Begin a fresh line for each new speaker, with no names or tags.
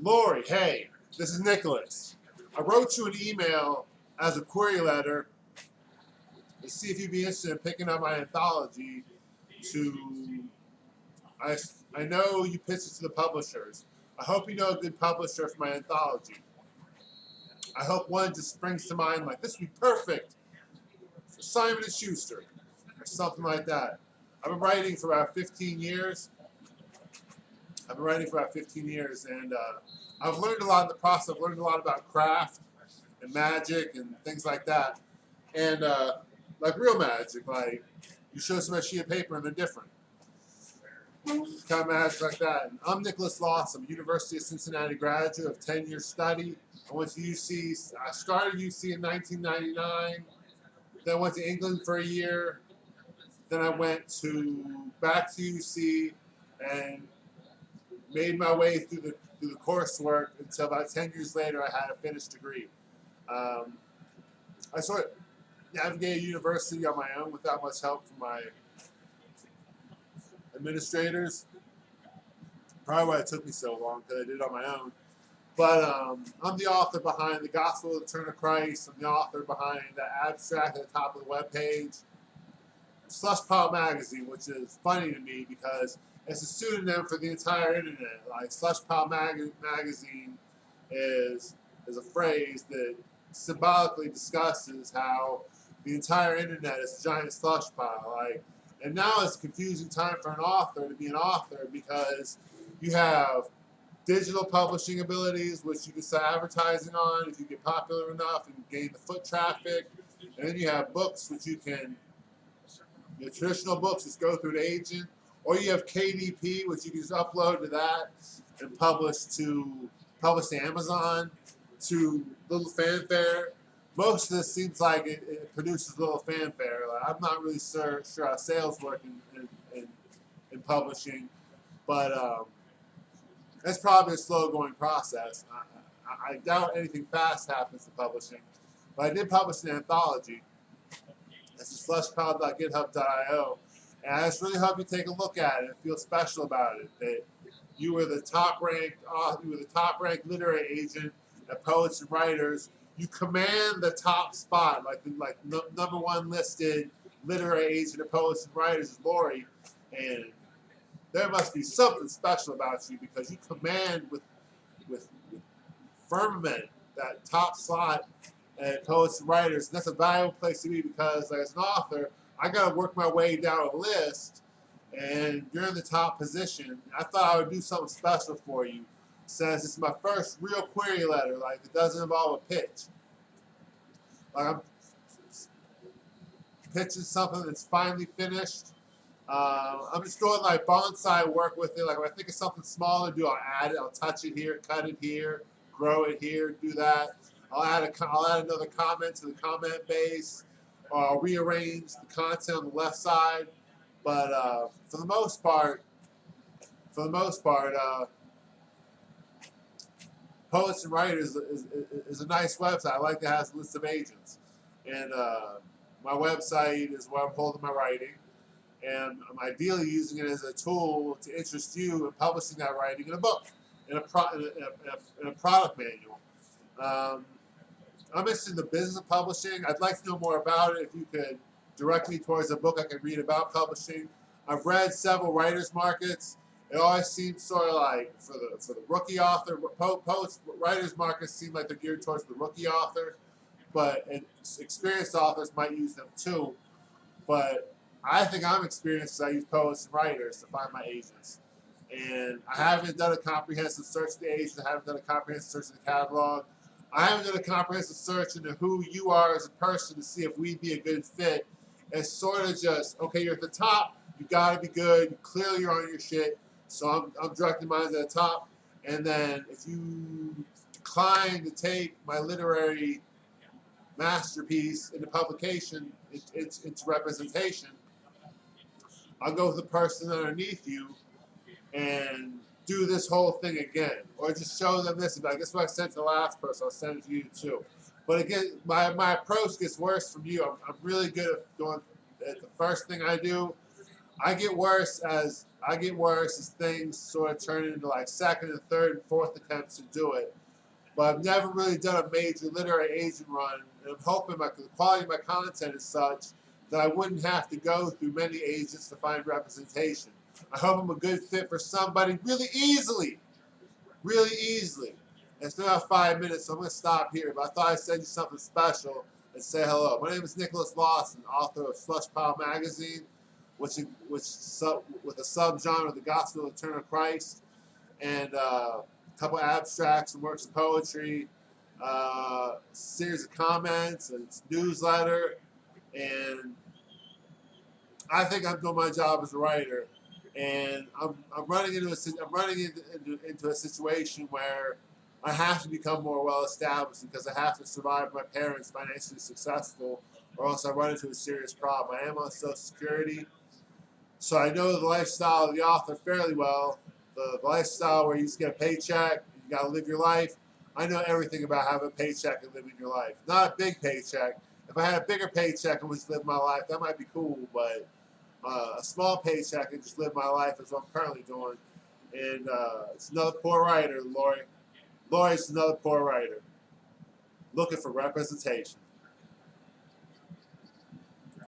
Lori, hey, this is Nicholas. I wrote you an email as a query letter to see if you'd be interested in picking up my anthology to, I, I know you pitched it to the publishers. I hope you know a good publisher for my anthology. I hope one just springs to mind like, this would be perfect for Simon & Schuster or something like that. I've been writing for about 15 years. And I've learned a lot in the process. I've learned a lot about craft and magic and things like that. And like real magic, like you show somebody a sheet of paper and they're different. Kind of magic like that. And I'm Nicholas Loss. I'm a University of Cincinnati graduate of 10-year study. I went to UC. I started UC in 1999. Then I went to England for a year. Then I went back to UC and made my way through the coursework until about 10 years later I had a finished degree. I sort of navigated university on my own without much help from my administrators. Probably why it took me so long, because I did it on my own. But I'm the author behind The Gospel of the Return of Christ. I'm the author behind the abstract at the top of the webpage. Slush Pile Magazine, which is funny to me because it's a pseudonym for the entire internet. Like Slush Pile Magazine is a phrase that symbolically discusses how the entire internet is a giant slush pile. And now it's a confusing time for an author to be an author because you have digital publishing abilities, which you can sell advertising on if you get popular enough and gain the foot traffic. And then you have books, which you can, the traditional books just go through an agent. Or you have KDP, which you can just upload to that and publish to Amazon, to little fanfare. Most of this seems like it produces little fanfare. Like, I'm not really sure how sales work in publishing, but that's probably a slow-going process. I doubt anything fast happens to publishing, but I did publish an anthology. It's slushpile.github.io. And I just really hope you take a look at it and feel special about it. That you were the top-ranked literary agent at Poets and Writers. You command the top spot, number one listed literary agent at Poets and Writers is Lori, and there must be something special about you because you command with firmament that top slot at Poets and Writers. And that's a valuable place to be because, as an author, I got to work my way down a list, and you're in the top position. I thought I would do something special for you since it's my first real query letter. It doesn't involve a pitch. I'm pitching something that's finally finished. I'm just doing bonsai work with it. If I think of something small to do, I'll add it. I'll touch it here, cut it here, grow it here, do that. I'll add another comment to the comment base. Or I'll rearrange the content on the left side, but for the most part, Poets and Writers is a nice website. I like that it has a list of agents, and my website is where I'm holding my writing, and I'm ideally using it as a tool to interest you in publishing that writing in a book, in a product manual. I'm interested in the business of publishing. I'd like to know more about it. If you could direct me towards a book I can read about publishing. I've read several writers' markets. It always seems sort of like for the rookie author, poets writers' markets seem like they're geared towards the rookie author, but experienced authors might use them too. But I think I'm experienced because I use Poets and Writers to find my agents. And I haven't done a comprehensive search of the agent. I haven't done a comprehensive search of the catalog. I haven't done a comprehensive search into who you are as a person to see if we'd be a good fit. It's sort of just, okay, you're at the top, you gotta be good, clearly you're on your shit, so I'm directing mine at the top. And then if you decline to take my literary masterpiece into publication, into representation, I'll go with the person underneath you and do this whole thing again, or just show them this. I guess what I sent to the last person, I'll send it to you too. But again, my approach gets worse from you. I'm really good at doing at the first thing I do. I get worse as things sort of turn into like second and third and fourth attempts to do it. But I've never really done a major literary agent run, and I'm hoping the quality of my content is such that I wouldn't have to go through many agents to find representation. I hope I'm a good fit for somebody really easily, really easily. It's been about 5 minutes, so I'm going to stop here. But I thought I'd send you something special and say hello. My name is Nicholas Lawson, author of Slush Pile Magazine, with a subgenre, the Gospel of the Return of Christ, and a couple abstracts and works of poetry, series of comments, and newsletter, and I think I'm doing my job as a writer, and I'm running into a situation where I have to become more well established because I have to survive my parents financially successful, or else I run into a serious problem. I am on Social Security, so I know the lifestyle of the author fairly well. The lifestyle where you just get a paycheck, you got to live your life. I know everything about having a paycheck and living your life. Not a big paycheck. If I had a bigger paycheck and was live my life, that might be cool, but a small paycheck and just live my life is what I'm currently doing. And it's another poor writer, Lori. Lori's another poor writer looking for representation.